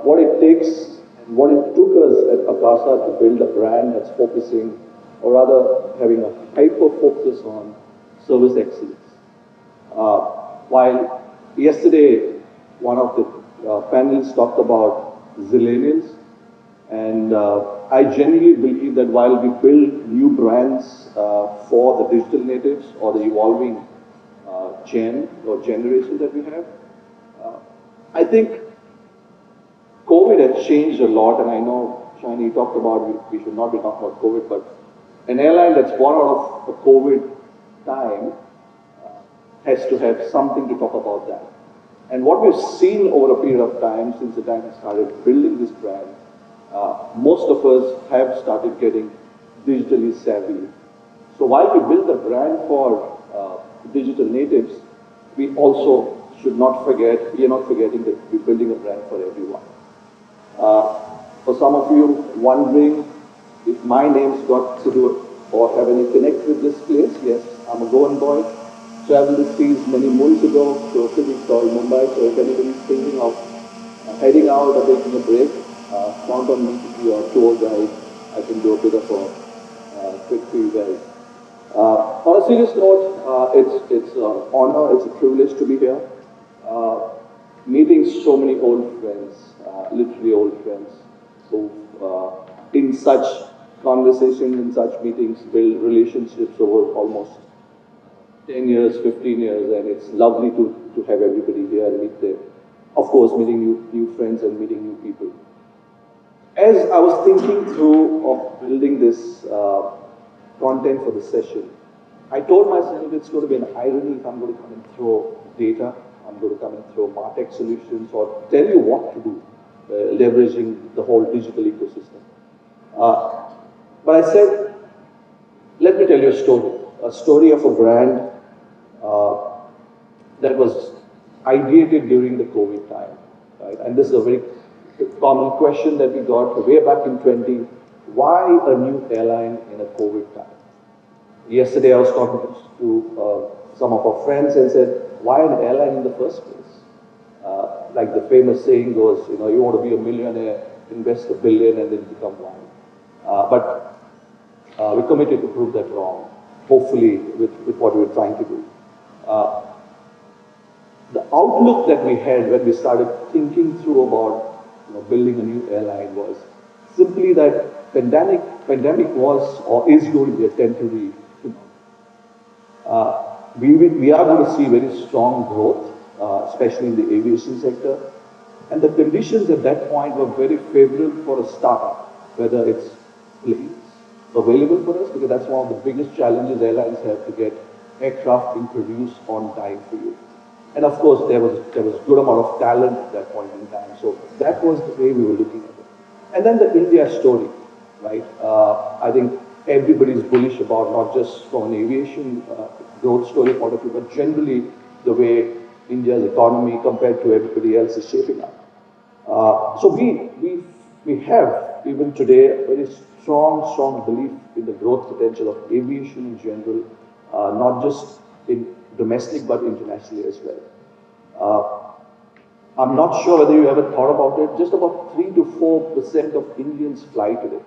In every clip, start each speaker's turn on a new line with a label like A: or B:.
A: what it takes and what it took us at Akasa to build a brand that's focusing, or rather having a hyper focus on service excellence. While yesterday one of the panelists talked about zillennials, and I genuinely believe that while we build new brands for the digital natives or the evolving gen or generation that we have, I think COVID has changed a lot, and I know Shani talked about we should not be talking about COVID, but an airline that's born out of a COVID time has to have something to talk about that. And what we've seen over a period of time, since the time we started building this brand, most of us have started getting digitally savvy. So while we build a brand for digital natives, we also should not forget, we are not forgetting that we're building a brand for everyone. For some of you wondering if my name's got to do or have any connect with this place, yes, I'm a Goan boy. Traveled the seas many moons ago to a city called Mumbai, so if anybody's thinking of heading out or taking a break, count on me to be your tour guide. I can do a bit of a quick for you guys. On a serious note, it's an honor, it's a privilege to be here. Meeting so many old friends, literally old friends, who in such conversations, in such meetings, build relationships over almost 10 years, 15 years, and it's lovely to have everybody here and meet them. Of course, meeting new friends and meeting new people. As I was thinking through of building this content for the session, I told myself it's going to be an irony if I'm going to come and throw data, I'm going to come and throw MarTech solutions, or tell you what to do, leveraging the whole digital ecosystem. But I said, let me tell you a story of a brand that was ideated during the COVID time, right? And this is a very common question that we got way back in 20. Why a new airline in a COVID time? Yesterday I was talking to some of our friends and said, why an airline in the first place? Like the famous saying goes, you know, you want to be a millionaire, invest $1 billion and then become one. But we're committed to prove that wrong, hopefully with what we're trying to do. The outlook that we had when we started thinking through about building a new airline was simply that pandemic was or is going to be a temporary phenomenon. We are going to see very strong growth, especially in the aviation sector. And the conditions at that point were very favorable for a startup, whether it's planes available for us, because that's one of the biggest challenges airlines have, to get aircraft being produced on time for you. And of course, there was good amount of talent at that point in time. So that was the way we were looking at it. And then the India story, right? I think everybody's bullish about not just from an aviation growth story point of view, but generally the way India's economy compared to everybody else is shaping up. So we have even today a very strong belief in the growth potential of aviation in general, not just in domestic but internationally as well. I'm not sure whether you ever thought about it. Just about 3 to 4% of Indians fly today.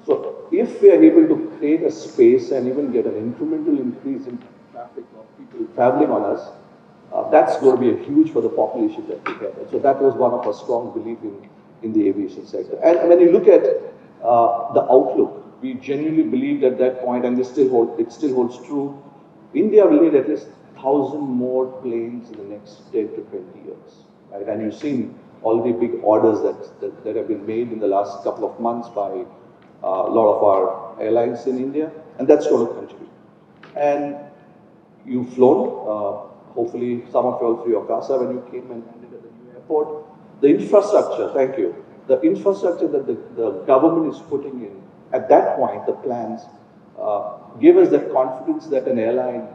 A: So if we are able to create a space and even get an incremental increase in traffic of people traveling on us, that's going to be a huge for the population that we have. So that was one of our strong belief in the aviation sector. And when you look at the outlook, we genuinely believed at that point, and it still holds true, India will need at least 1,000 more planes in the next 10 to 20 years. Right? And you've seen already big orders that have been made in the last couple of months by a lot of our airlines in India, and that's going to continue. And you've flown, hopefully some of you all through Akasa when you came and landed at the new airport. The infrastructure, thank you. The infrastructure that the government is putting in, at that point, the plans give us that confidence that an airline,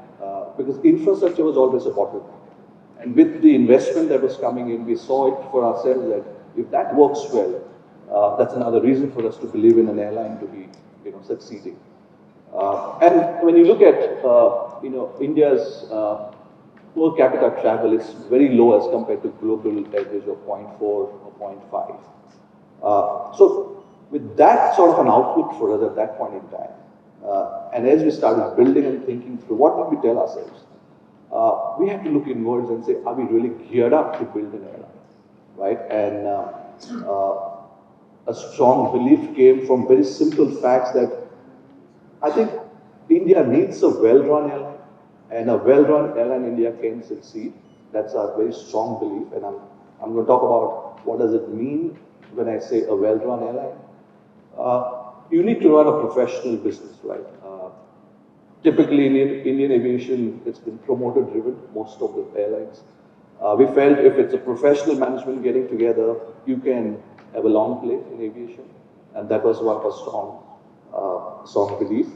A: because infrastructure was always a bottleneck. And with the investment that was coming in, we saw it for ourselves that if that works well, that's another reason for us to believe in an airline to be, succeeding. And when you look at, India's per capita travel is very low as compared to global average of 0.4 or 0.5. So with that sort of an outlook for us at that point in time, and as we started building and thinking through, what did we tell ourselves? We had to look inwards and say, are we really geared up to build an airline, right? And a strong belief came from very simple facts that I think India needs a well-run airline, and a well-run airline India can succeed. That's a very strong belief, and I'm going to talk about what does it mean when I say a well-run airline. You need to run a professional business, right? Typically in Indian aviation, it's been promoter-driven, most of the airlines. We felt if it's a professional management getting together, you can have a long play in aviation, and that was one of our strong belief.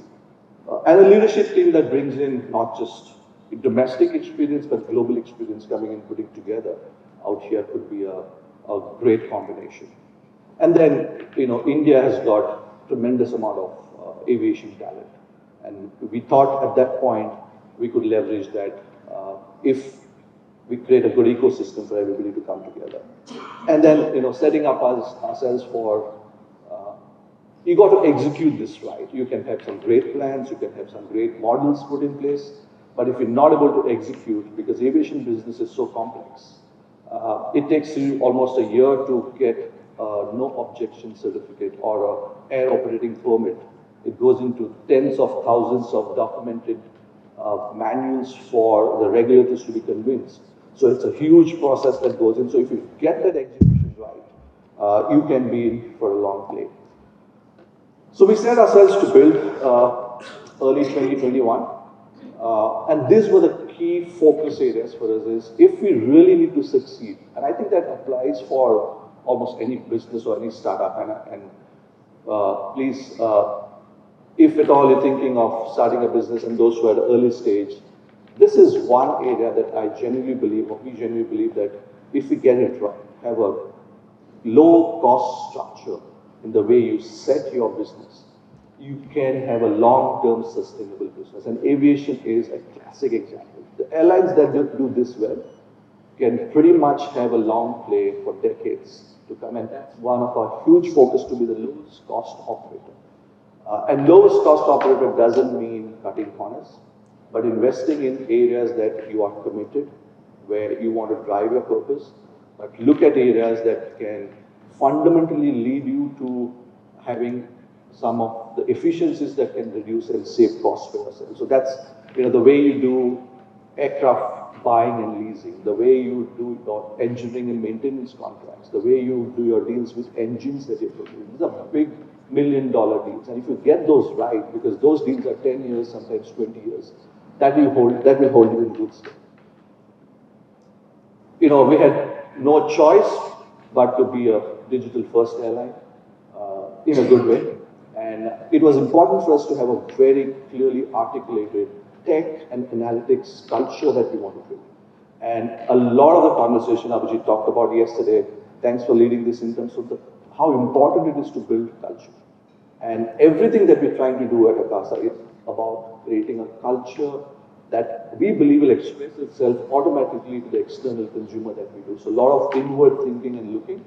A: And a leadership team that brings in not just domestic experience, but global experience coming and putting together out here could be a great combination. And then, India has got tremendous amount of aviation talent. And we thought at that point we could leverage that if we create a good ecosystem for everybody to come together. And then, setting up ourselves for, you got to execute this right. You can have some great plans, you can have some great models put in place, but if you're not able to execute, because aviation business is so complex, it takes you almost a year to get no objection certificate or an air operating permit. It goes into tens of thousands of documented manuals for the regulators to be convinced. So it's a huge process that goes in. So if you get that execution right, you can be in for a long play. So we set ourselves to build early 2021. And these were the key focus areas for us is if we really need to succeed, and I think that applies for almost any business or any startup, and please, if at all you're thinking of starting a business and those who are at the early stage, this is one area that I genuinely believe, or we genuinely believe that if we get it right, have a low cost structure in the way you set your business, you can have a long-term sustainable business. And aviation is a classic example. The airlines that do this well can pretty much have a long play for decades to come. And that's one of our huge focus to be the lowest cost operator. And lowest cost operator doesn't mean cutting corners, but investing in areas that you are committed, where you want to drive your purpose, but look at areas that can fundamentally lead you to having some of the efficiencies that can reduce and save costs for yourself. So that's the way you do aircraft buying and leasing, the way you do your engineering and maintenance contracts, the way you do your deals with engines that you're producing. These are big $1 million deals. And if you get those right, because those deals are 10 years, sometimes 20 years, that will hold you in good stead. We had no choice but to be a digital first airline in a good way. And it was important for us to have a very clearly articulated tech and analytics culture that we want to build. And a lot of the conversation Abhijit talked about yesterday, thanks for leading this in terms of how important it is to build culture. And everything that we're trying to do at Akasa is about creating a culture that we believe will express itself automatically to the external consumer that we do. So a lot of inward thinking and looking.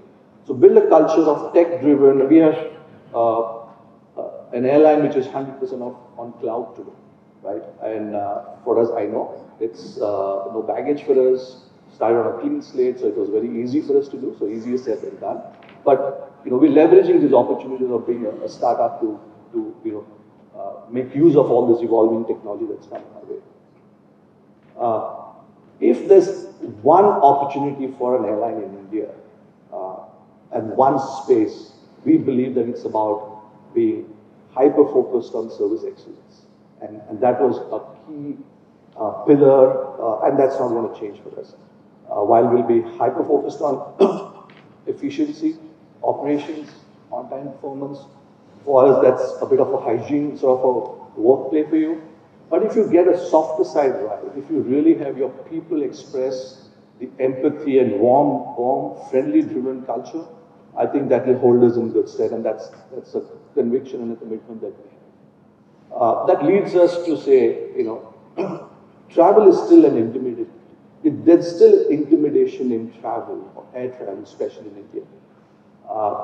A: So build a culture of tech-driven. We are an airline which is 100% on cloud today, right? And for us, I know it's no baggage for us. Started on a clean slate, so it was very easy for us to do. So easier said than done. But we're leveraging these opportunities of being a startup to make use of all this evolving technology that's coming our way. If there's one opportunity for an airline in India and one space, we believe that it's about being hyper-focused on service excellence. And that was a key pillar, and that's not going to change for us. While we'll be hyper-focused on efficiency, operations, on-time performance, for us that's a bit of a hygiene sort of a work play for you. But if you get a softer side right, if you really have your people express the empathy and warm, friendly-driven culture, I think that will hold us in good stead, and that's a conviction and a commitment that we have. That leads us to say, travel is still an intermediate. there's still intimidation in travel, or air travel, especially in India.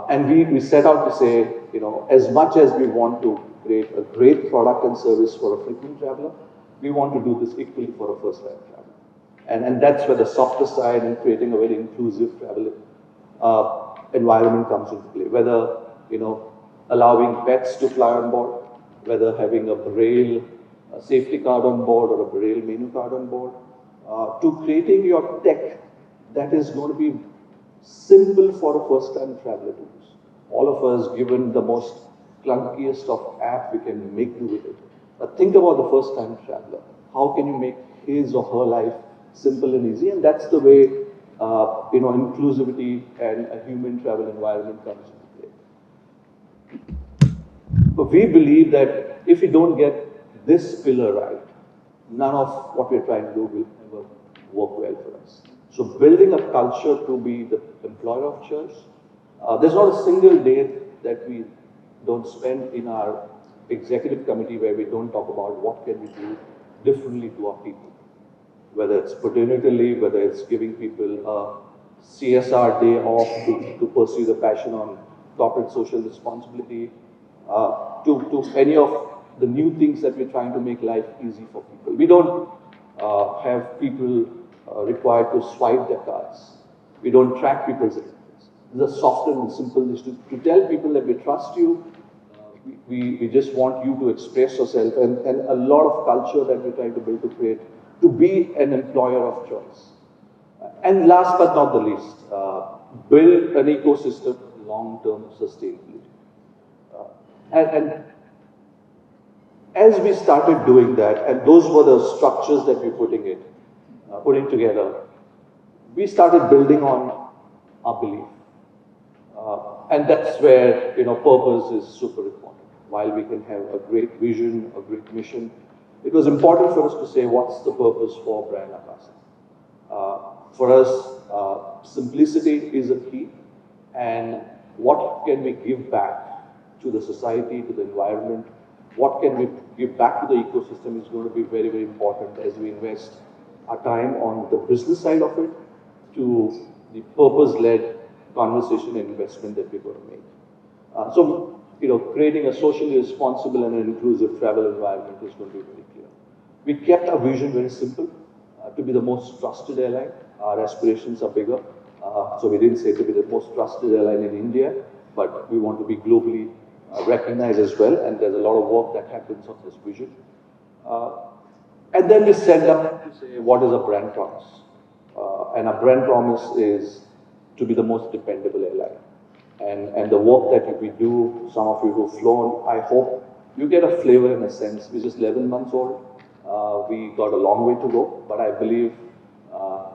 A: And we set out to say, as much as we want to create a great product and service for a frequent traveler, we want to do this equally for a first-time traveler. And that's where the softer side and creating a very inclusive travel environment comes into play. Whether, allowing pets to fly on board, whether having a braille safety card on board or a braille menu card on board, to creating your tech that is going to be simple for a first-time traveler to use. All of us, given the most clunkiest of app, we can make do with it. But think about the first-time traveler. How can you make his or her life simple and easy? And that's the way, inclusivity and a human travel environment comes into play. But we believe that if we don't get this pillar right, none of what we're trying to do will ever work well for us. So building a culture to be the employer of choice. There's not a single day that we don't spend in our executive committee where we don't talk about what can we do differently to our people. Whether it's paternity leave, whether it's giving people a CSR day off to pursue the passion on corporate social responsibility, to any of the new things that we're trying to make life easy for people. We don't have people required to swipe their cards. We don't track people's activities. These are softer and simple things to tell people that we trust you. We just want you to express yourself, and a lot of culture that we're trying to build to create to be an employer of choice. And last but not the least, build an ecosystem of long-term sustainability. And as we started doing that, and those were the structures that we're putting together, we started building on our belief. And that's where, purpose is super important. While we can have a great vision, a great mission, it was important for us to say, what's the purpose for brand Akasa? For us, simplicity is a key, and what can we give back to the society, to the environment? What can we give back to the ecosystem is going to be very, very important as we invest our time on the business side of it to the purpose-led conversation and investment that we're going to make. So, creating a socially responsible and an inclusive travel environment is going to be very clear. We kept our vision very simple, to be the most trusted airline. Our aspirations are bigger. So we didn't say to be the most trusted airline in India, but we want to be globally recognized as well, and there's a lot of work that happens on this vision. And then we set up to say, what is a brand promise? And our brand promise is to be the most dependable airline. And the work that we do, some of you who've flown, I hope you get a flavor in a sense. We're just 11 months old. We got a long way to go, but I believe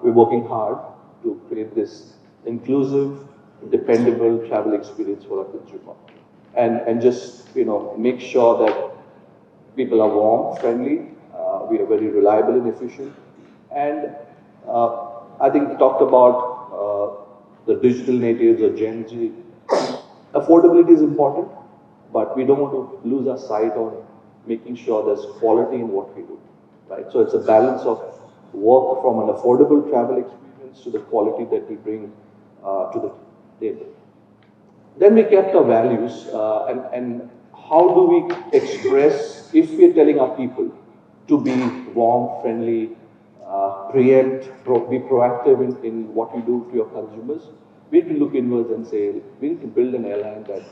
A: we're working hard to create this inclusive, dependable travel experience for our consumer. And just, make sure that people are warm, friendly, we are very reliable and efficient. And I think we talked about the digital natives or Gen Z. Affordability is important, but we don't want to lose our sight on making sure there's quality in what we do, right? So it's a balance of work from an affordable travel experience to the quality that we bring to the table. Then we kept our values, and how do we express, if we're telling our people to be warm, friendly, be proactive in what you do to your consumers, we need to look inwards and say, we need to build an airline that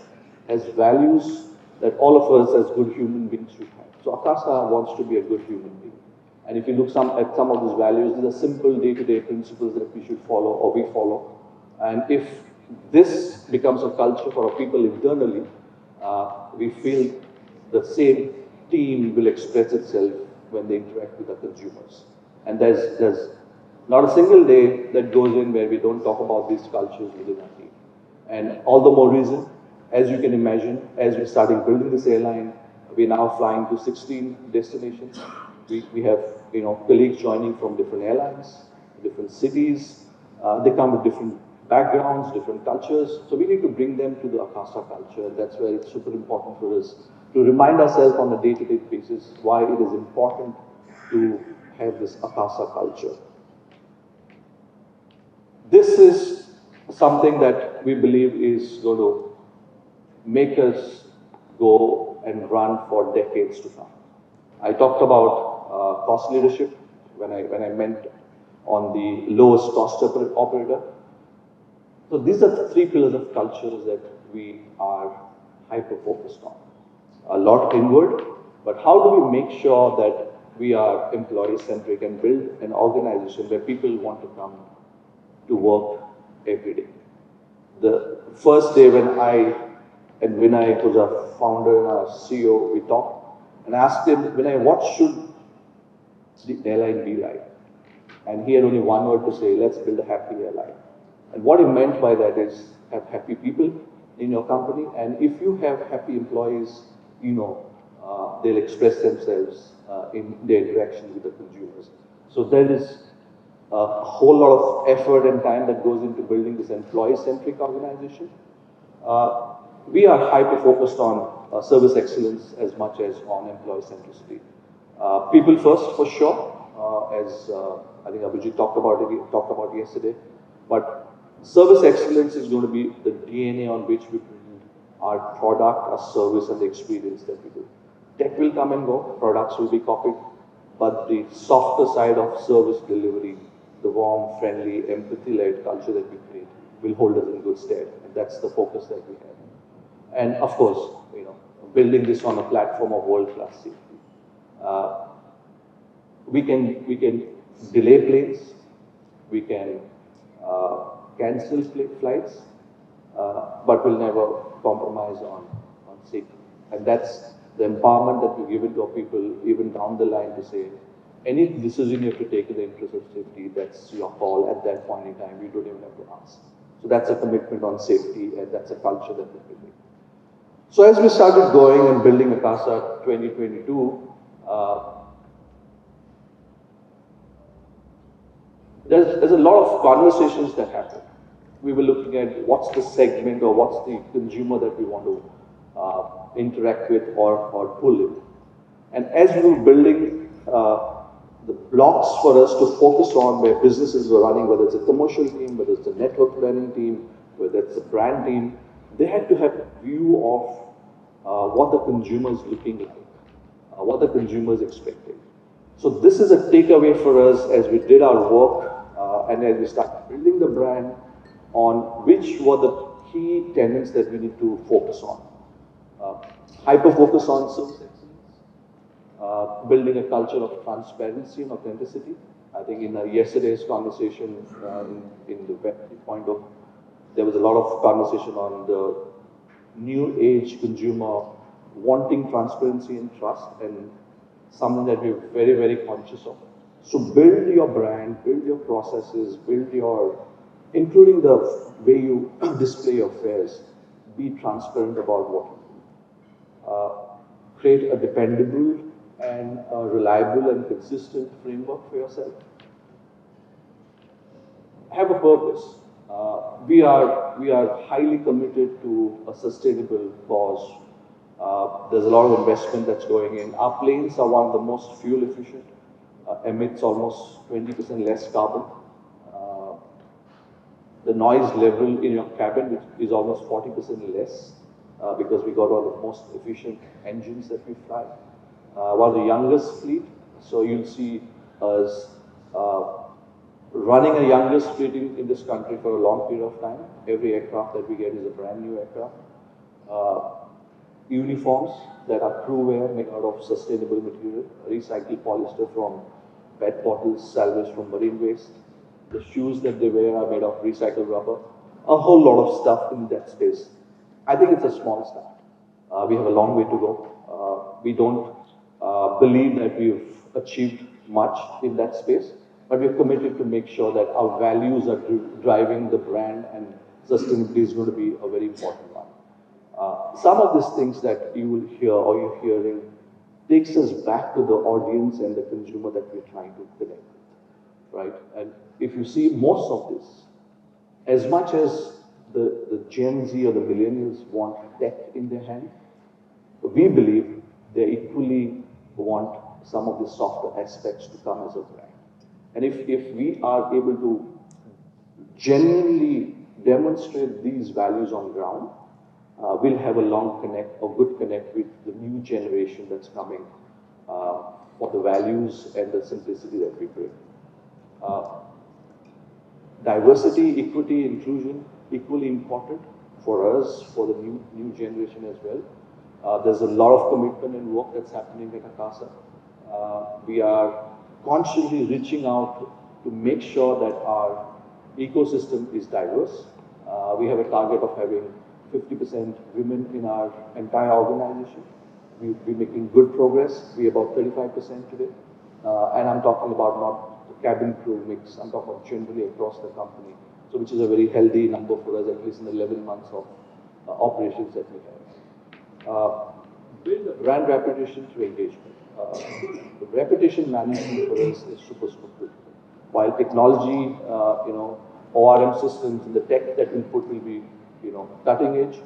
A: has values that all of us as good human beings should have. So Akasa wants to be a good human being. And if you look at some of these values, these are simple day-to-day principles that we should follow or we follow. And if this becomes a culture for our people internally, we feel the same team will express itself when they interact with the consumers. And there's not a single day that goes in where we don't talk about these cultures within our team. And all the more reason, as you can imagine, as we're starting building this airline, we're now flying to 16 destinations. We have colleagues joining from different airlines, different cities. They come with different backgrounds, different cultures. So we need to bring them to the Akasa culture. And that's where it's super important for us to remind ourselves on a day-to-day basis why it is important to have this Akasa culture. is something that we believe is going to make us go and run for decades to come. I talked about cost leadership when I meant on the lowest cost operator. So these are the three pillars of cultures that we are hyper-focused on. A lot inward, but how do we make sure that we are employee-centric and build an organization where people want to come to work every day? The first day when I and Vinay, who's our founder and our CEO, we talked and asked him, Vinay, what should the airline be like? And he had only one word to say, let's build a happy airline. And what he meant by that is have happy people in your company, and if you have happy employees, you know, they'll express themselves in their interaction with the consumers. So there is a whole lot of effort and time that goes into building this employee-centric organization. We are hyper-focused on service excellence as much as on employee centricity. People first, for sure, as I think Abhijit talked about yesterday. But service excellence is going to be the DNA on which we build our product, our service, and the experience that we do. Tech will come and go, products will be copied, but the softer side of service delivery, the warm, friendly, empathy-led culture that we create will hold us in good stead. And that's the focus that we have. And of course, you know, building this on a platform of world-class safety. We can delay planes, we can cancel flights, but we'll never compromise on safety. And that's the empowerment that we give it to our people even down the line to say, any decision you have to take in the interest of safety, that's your call at that point in time. You don't even have to ask. So that's a commitment on safety, and that's a culture that we're building. So as we started going and building Akasa 2022, there's a lot of conversations that happen. We were looking at what's the segment or what's the consumer that we want to interact with or pull in. And as we were building the blocks for us to focus on where businesses were running, whether it's a commercial team, whether it's a network planning team, whether it's a brand team, they had to have a view of what the consumer is looking like, what the consumer is expecting. So this is a takeaway for us as we did our work and as we started building the brand on which were the key tenets that we need to focus on. Hyper-focus on service excellence, building a culture of transparency and authenticity. I think in yesterday's conversation in the web point of, there was a lot of conversation on the new age consumer wanting transparency and trust, and something that we're very, very conscious of. So build your brand, build your processes, build your, including the way you display your fares, be transparent about what you do. Create a dependable and a reliable and consistent framework for yourself. Have a purpose. We are highly committed to a sustainable cause. There's a lot of investment that's going in. Our planes are one of the most fuel efficient, emits almost 20% less carbon. The noise level in your cabin is almost 40% less because we got one of the most efficient engines that we fly. One of the youngest fleet, so you'll see us running a youngest fleet in this country for a long period of time. Every aircraft that we get is a brand new aircraft. Uniforms that are crew wear made out of sustainable material, recycled polyester from PET bottles, salvaged from marine waste. The shoes that they wear are made of recycled rubber. A whole lot of stuff in that space. I think it's a small start. We have a long way to go. We don't believe that we've achieved much in that space, but we're committed to make sure that our values are driving the brand, and sustainability is going to be a very important one. Some of these things that you will hear or you're hearing takes us back to the audience and the consumer that we're trying to connect with, right? And if you see most of this, as much as the Gen Z or the millennials want tech in their hand, we believe they equally want some of the softer aspects to come as a brand. And if we are able to genuinely demonstrate these values on ground, we'll have a long connect, a good connect with the new generation that's coming for the values and the simplicity that we bring. Uh, Diversity, equity, inclusion, equally important for us, for the new generation as well. There's a lot of commitment and work that's happening at Akasa. We are constantly reaching out to make sure that our ecosystem is diverse. We have a target of having 50% women in our entire organization. We're making good progress. We're about 35% today. And I'm talking about not the cabin crew mix. I'm talking about generally across the company. So which is a very healthy number for us, at least in the 11 months of operations that we have. Build a brand reputation through engagement. The reputation management for us is super critical. While technology, ORM systems and the tech that we put will be, cutting edge,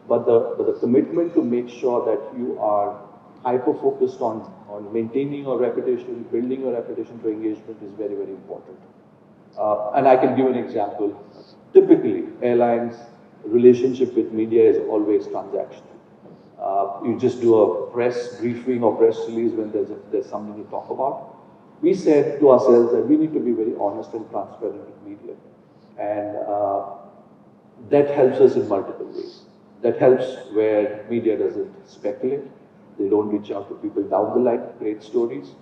A: but the commitment to make sure that you are hyper-focused on maintaining your reputation, building your reputation through engagement is very, very important. And I can give an example. Typically, airlines' relationship with media is always transactional. You just do a press briefing or press release when there's something to talk about. We said to ourselves that we need to be very honest and transparent with media. And that helps us in multiple ways. That helps where media doesn't speculate. They don't reach out to people down the line, create stories.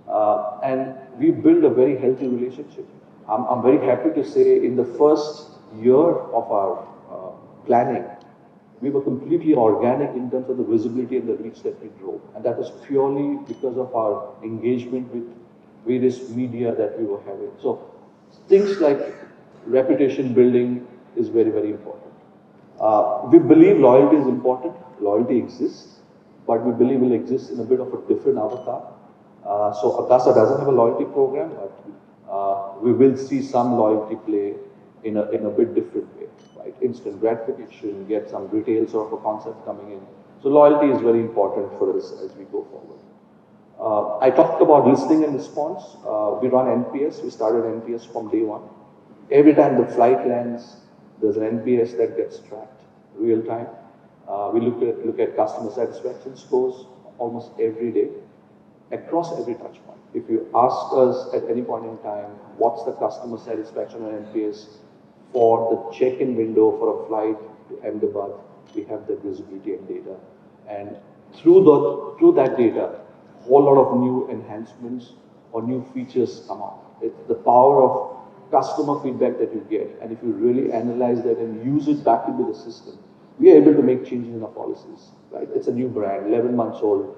A: And we build a very healthy relationship. I'm very happy to say in the first year of our planning, we were completely organic in terms of the visibility and the reach that we drove. And that was purely because of our engagement with various media that we were having. So things like reputation building is very, very important. We believe loyalty is important. Loyalty exists, but we believe it will exist in a bit of a different avatar. So Akasa doesn't have a loyalty program, but we will see some loyalty play in a bit different way, right? Instant gratification, get some retail sort of a concept coming in. So loyalty is very important for us as we go forward. I talked about listening and response. We run NPS. We started NPS from day one. Every time the flight lands, there's an NPS that gets tracked real time. We look at customer satisfaction scores almost every day across every touch point. If you ask us at any point in time, what's the customer satisfaction on NPS for the check-in window for a flight to Ahmedabad, we have the visibility and data. And through that data, a whole lot of new enhancements or new features come out. It's the power of customer feedback that you get, and if you really analyze that and use it back into the system, we are able to make changes in our policies, right? It's a new brand, 11 months old.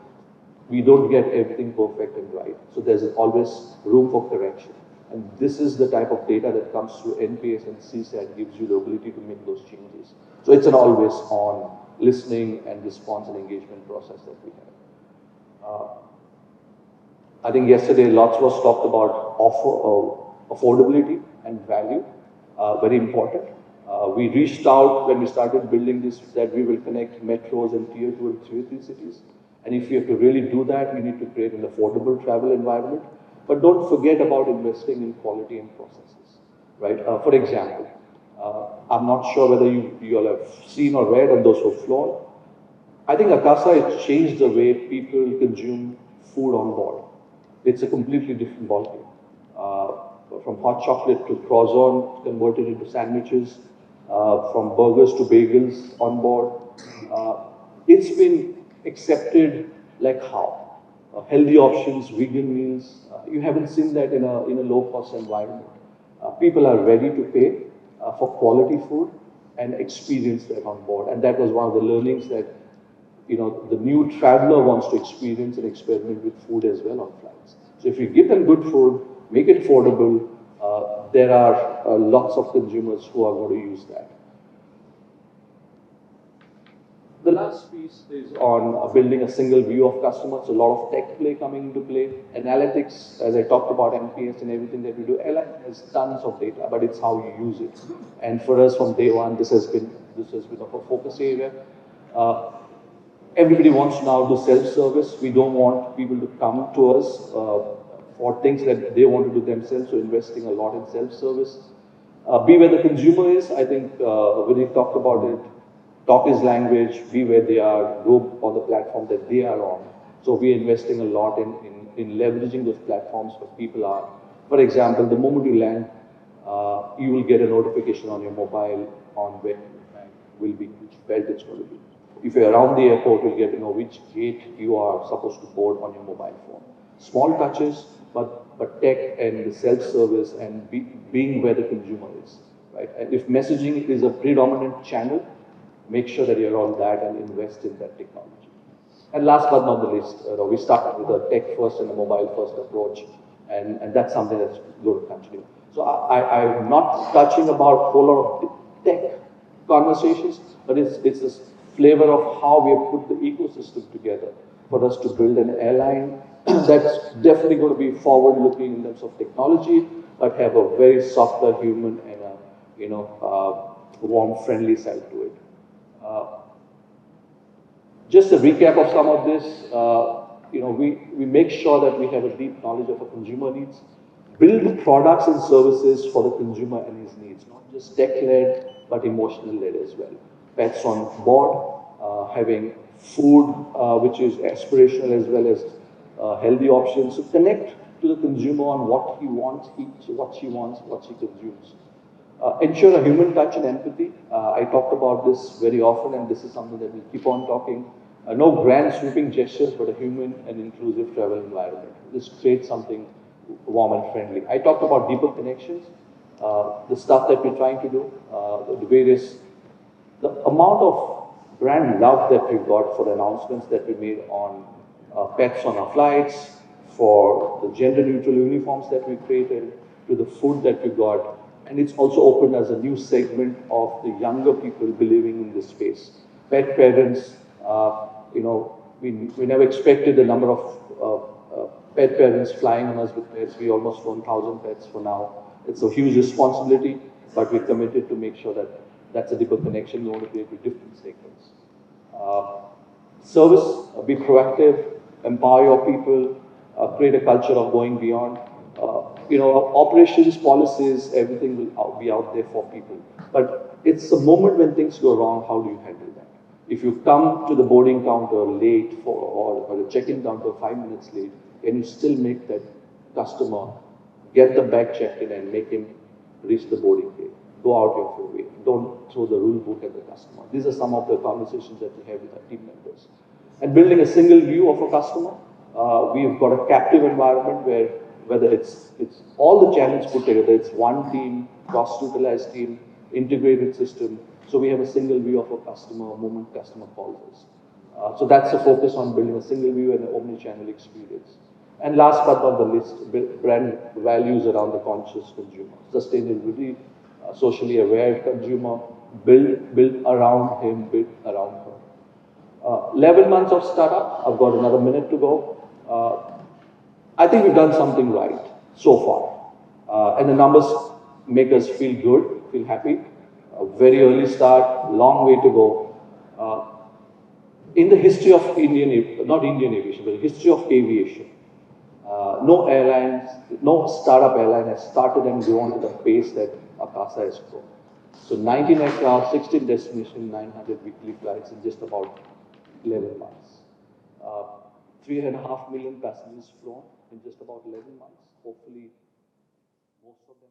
A: We don't get everything perfect and right. So there's always room for correction. And this is the type of data that comes through NPS and CSAT, gives you the ability to make those changes. So it's an always on listening and response and engagement process that we have. I think yesterday lots was talked about affordability and value, very important. We reached out when we started building this that we will connect metros and tier 2 and tier 3 cities. And if you have to really do that, we need to create an affordable travel environment. But don't forget about investing in quality and processes, right? For example, I'm not sure whether you all have seen or read on those who have flown. I think Akasa has changed the way people consume food on board. It's a completely different ballgame. From hot chocolate to croissant converted into sandwiches, from burgers to bagels on board. It's been accepted like how? Healthy options, vegan meals. You haven't seen that in a low-cost environment. People are ready to pay for quality food and experience that on board. And that was one of the learnings that the new traveler wants to experience and experiment with food as well on flights. So if you give them good food, make it affordable, there are lots of consumers who are going to use that. The last piece is on building a single view of customers. A lot of tech play coming into play. Analytics, as I talked about NPS and everything that we do, airline has tons of data, but it's how you use it. And for us from day one, this has been a focus area. Everybody wants to now do self-service. We don't want people to come to us for things that they want to do themselves, so investing a lot in self-service. Be where the consumer is. I think Vinny talked about it. Talk is language. Be where they are. Go on the platform that they are on. So we're investing a lot in leveraging those platforms where people are. For example, the moment you land, you will get a notification on your mobile on where your bag will be, which belt it's going to be. If you're around the airport, you'll get to know which gate you are supposed to board on your mobile phone. Small touches, but tech and the self-service and being where the consumer is, right? And if messaging is a predominant channel, make sure that you're on that and invest in that technology. And last but not the least, we started with a tech first and a mobile first approach, and that's something that's going to continue. So I'm not touching about a whole lot of tech conversations, but it's this flavor of how we have put the ecosystem together for us to build an airline that's definitely going to be forward-looking in terms of technology, but have a very softer human and a warm, friendly side to it. Just a recap of some of this, we make sure that we have a deep knowledge of our consumer needs, build products and services for the consumer and his needs, not just tech-led, but emotional-led as well. Pets on board, having food which is aspirational as well as healthy options. So connect to the consumer on what he wants, what she wants, what she consumes. Ensure a human touch and empathy. I talked about this very often, and this is something that we keep on talking. No grand sweeping gestures, but a human and inclusive travel environment. This creates something warm and friendly. I talked about deeper connections, the stuff that we're trying to do, the amount of brand love that we've got for the announcements that we made on pets on our flights, for the gender neutral uniforms that we created, to the food that we got. And it's also opened as a new segment of the younger people believing in this space. Pet parents, we never expected the number of pet parents flying on us with pets. We almost 1,000 pets for now. It's a huge responsibility, but we're committed to make sure that that's a deeper connection we want to create with different segments. Service, be proactive, empower your people, create a culture of going beyond. Operations, policies, everything will be out there for people. But it's a moment when things go wrong, how do you handle that? If you come to the boarding counter late or the check-in counter 5 minutes late, can you still make that customer get the bag checked in and make him reach the boarding gate? Go out your way. Don't throw the rule book at the customer. These are some of the conversations that we have with our team members. And building a single view of a customer. We've got a captive environment where whether it's all the channels put together, it's one team, cross-utilized team, integrated system. So we have a single view of a customer, moment customer calls us. So that's the focus on building a single view and an omni-channel experience. And last but not the least, brand values around the conscious consumer. Sustainability, socially aware consumer, build around him, build around her. 11 months of startup, I've got another minute to go. I think we've done something right so far. And the numbers make us feel good, feel happy. A very early start, long way to go. In the history of not Indian aviation, but the history of aviation, no startup airline has started and grown at the pace that Akasa has grown. So 19 aircraft, 16 destinations, 900 weekly flights in just about 11 months. 3.5 million passengers flown in just about 11 months. Hopefully, most of them.